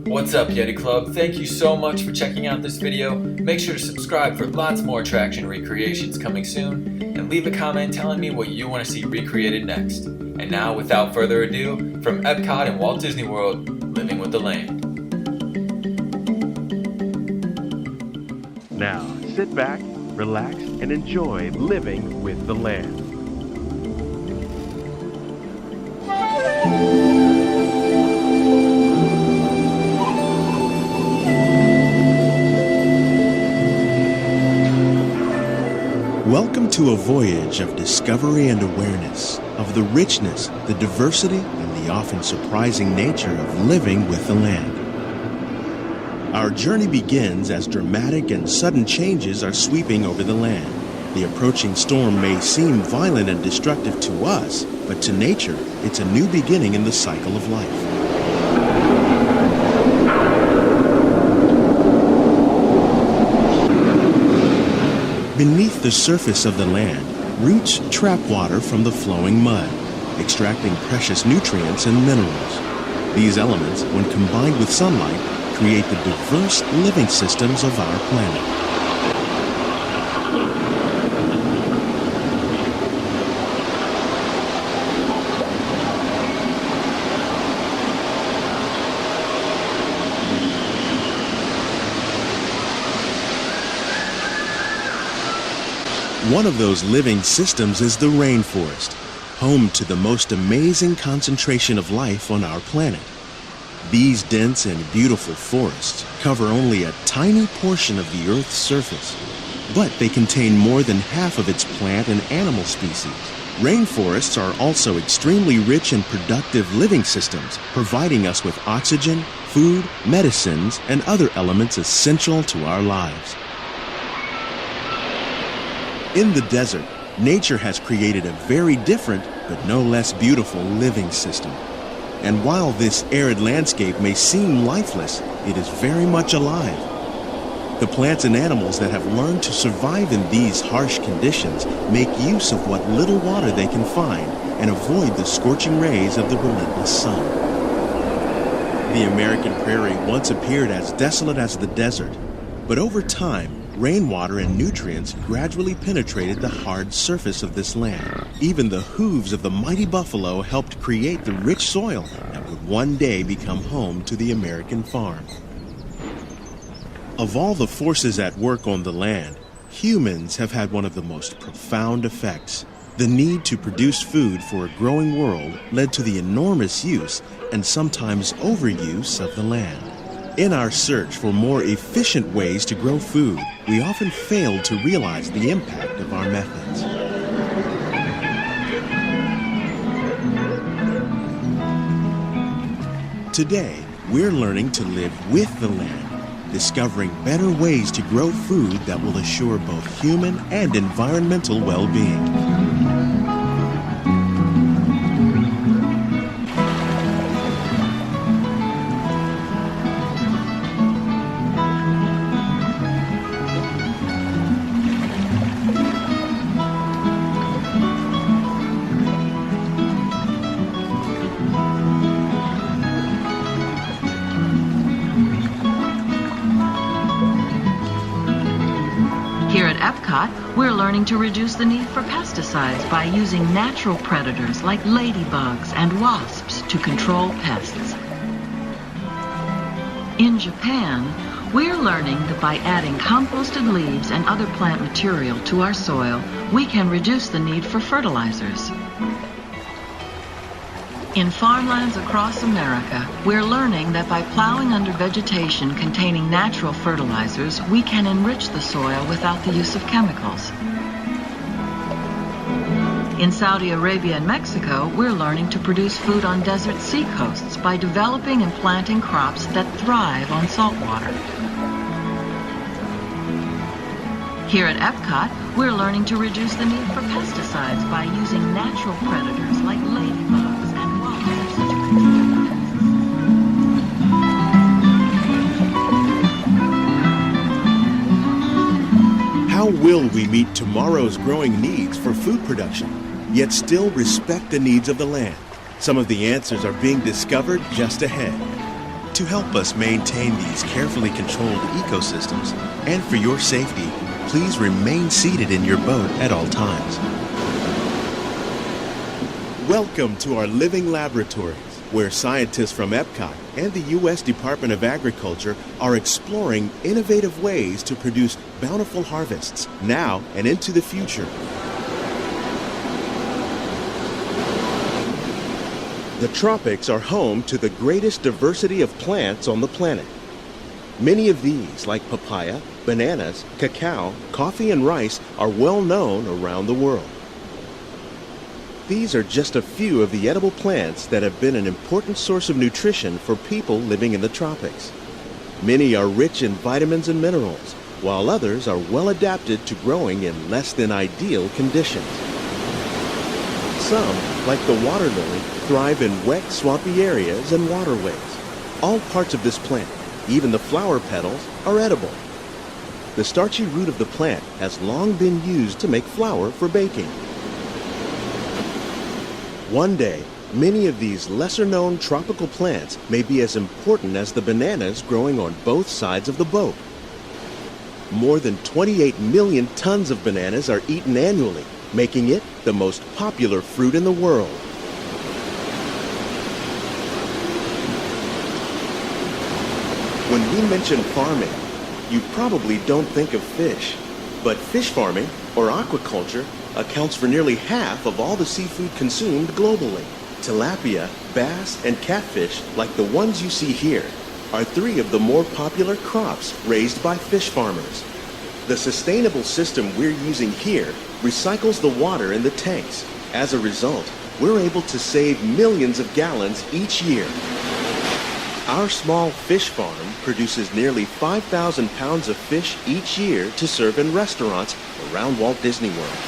What's up, Yeti Club? Thank you so much for checking out this video. Make sure to subscribe for lots more attraction recreations coming soon, and leave a comment telling me what you want to see recreated next. And now, without further ado, from Epcot and Walt Disney World, Living with the Land. Now, sit back, relax, and enjoy Living with the Land. Welcome to a voyage of discovery and awareness of the richness, the diversity, and the often surprising nature of living with the land. Our journey begins as dramatic and sudden changes are sweeping over the land. The approaching storm may seem violent and destructive to us, but to nature, it's a new beginning in the cycle of life. Beneath the surface of the land, roots trap water from the flowing mud, extracting precious nutrients and minerals. These elements, when combined with sunlight, create the diverse living systems of our planet. One of those living systems is the rainforest, home to the most amazing concentration of life on our planet. These dense and beautiful forests cover only a tiny portion of the Earth's surface, but they contain more than half of its plant and animal species. Rainforests are also extremely rich and productive living systems, providing us with oxygen, food, medicines, and other elements essential to our lives. In the desert, nature has created a very different, but no less beautiful living system. And while this arid landscape may seem lifeless, it is very much alive. The plants and animals that have learned to survive in these harsh conditions make use of what little water they can find and avoid the scorching rays of the relentless sun. The American prairie once appeared as desolate as the desert, but over time, rainwater and nutrients gradually penetrated the hard surface of this land. Even the hooves of the mighty buffalo helped create the rich soil that would one day become home to the American farm. Of all the forces at work on the land, humans have had one of the most profound effects. The need to produce food for a growing world led to the enormous use and sometimes overuse of the land. In our search for more efficient ways to grow food, we often fail to realize the impact of our methods. Today, we're learning to live with the land, discovering better ways to grow food that will assure both human and environmental well-being. Here at Epcot, we're learning to reduce the need for pesticides by using natural predators like ladybugs and wasps to control pests. In Japan, we're learning that by adding composted leaves and other plant material to our soil, we can reduce the need for fertilizers. In farmlands across America, we're learning that by plowing under vegetation containing natural fertilizers, we can enrich the soil without the use of chemicals. In Saudi Arabia and Mexico, we're learning to produce food on desert seacoasts by developing and planting crops that thrive on salt water. Here at Epcot, we're learning to reduce the need for pesticides by using natural predators like ladybugs and wasps to control pests. How will we meet tomorrow's growing needs for food production, yet still respect the needs of the land? Some of the answers are being discovered just ahead. To help us maintain these carefully controlled ecosystems, and for your safety, please remain seated in your boat at all times. Welcome to our living laboratories, where scientists from Epcot and the U.S. Department of Agriculture are exploring innovative ways to produce bountiful harvests now and into the future. The tropics are home to the greatest diversity of plants on the planet. Many of these, like papaya, bananas, cacao, coffee, and rice, are well known around the world. These are just a few of the edible plants that have been an important source of nutrition for people living in the tropics. Many are rich in vitamins and minerals, while others are well adapted to growing in less than ideal conditions. Some, like the water lily, thrive in wet, swampy areas and waterways. All parts of this plant, even the flower petals, are edible. The starchy root of the plant has long been used to make flour for baking. One day, many of these lesser-known tropical plants may be as important as the bananas growing on both sides of the boat. More than 28 million tons of bananas are eaten annually, making it the most popular fruit in the world. When we mention farming, you probably don't think of fish. But fish farming, or aquaculture, accounts for nearly half of all the seafood consumed globally. Tilapia, bass, and catfish, like the ones you see here, are three of the more popular crops raised by fish farmers. The sustainable system we're using here recycles the water in the tanks. As a result, we're able to save millions of gallons each year. Our small fish farm produces nearly 5,000 pounds of fish each year to serve in restaurants around Walt Disney World.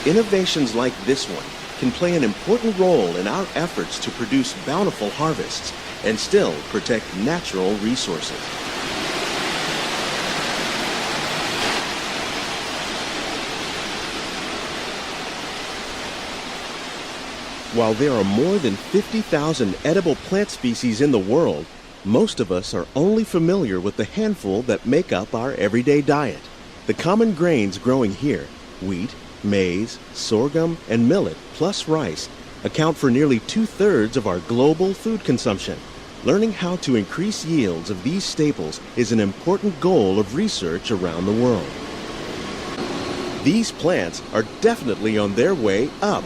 Innovations like this one can play an important role in our efforts to produce bountiful harvests and still protect natural resources. While there are more than 50,000 edible plant species in the world, most of us are only familiar with the handful that make up our everyday diet. The common grains growing here, wheat, maize, sorghum, and millet, plus rice, account for nearly 2/3 of our global food consumption. Learning how to increase yields of these staples is an important goal of research around the world. These plants are definitely on their way up.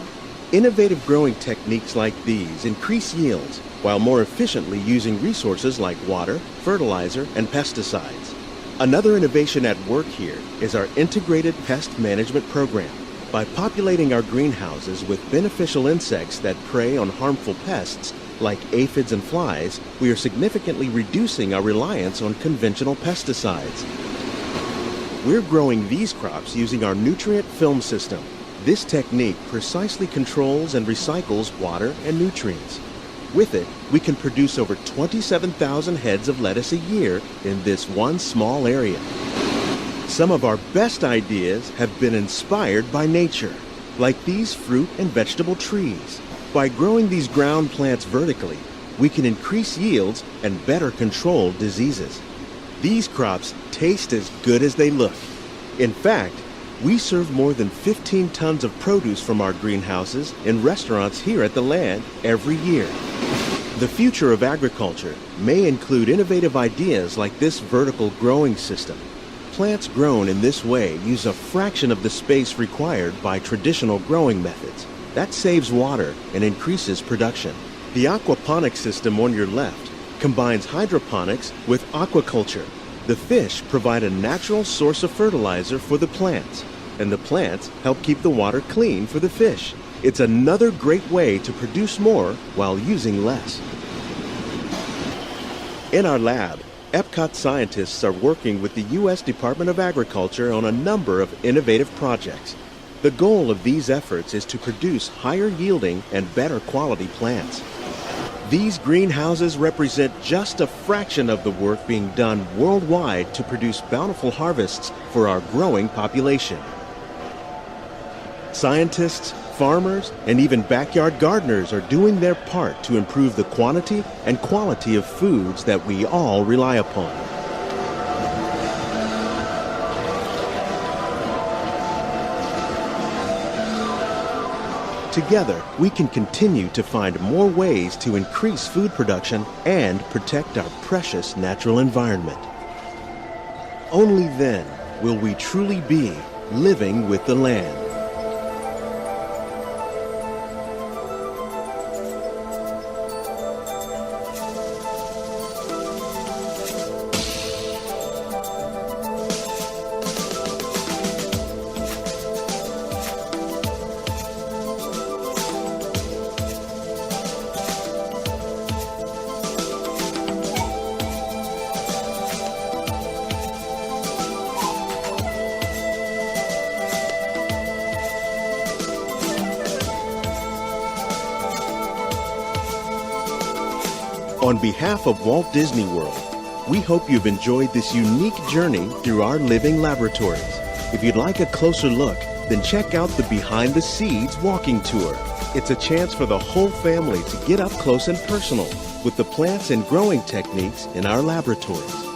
Innovative growing techniques like these increase yields while more efficiently using resources like water, fertilizer, and pesticides. Another innovation at work here is our integrated pest management program. By populating our greenhouses with beneficial insects that prey on harmful pests like aphids and flies, we are significantly reducing our reliance on conventional pesticides. We're growing these crops using our nutrient film system. This technique precisely controls and recycles water and nutrients. With it, we can produce over 27,000 heads of lettuce a year in this one small area. Some of our best ideas have been inspired by nature, like these fruit and vegetable trees. By growing these ground plants vertically, we can increase yields and better control diseases. These crops taste as good as they look. In fact, we serve more than 15 tons of produce from our greenhouses in restaurants here at the land every year. The future of agriculture may include innovative ideas like this vertical growing system. Plants grown in this way use a fraction of the space required by traditional growing methods. That saves water and increases production. The aquaponics system on your left combines hydroponics with aquaculture. The fish provide a natural source of fertilizer for the plants, and the plants help keep the water clean for the fish. It's another great way to produce more while using less. In our lab, Epcot scientists are working with the U.S. Department of Agriculture on a number of innovative projects. The goal of these efforts is to produce higher yielding and better quality plants. These greenhouses represent just a fraction of the work being done worldwide to produce bountiful harvests for our growing population. Scientists, Farmers and even backyard gardeners are doing their part to improve the quantity and quality of foods that we all rely upon. Together, we can continue to find more ways to increase food production and protect our precious natural environment. Only then will we truly be living with the land. On behalf of Walt Disney World, we hope you've enjoyed this unique journey through our living laboratories. If you'd like a closer look, then check out the Behind the Seeds walking tour. It's a chance for the whole family to get up close and personal with the plants and growing techniques in our laboratories.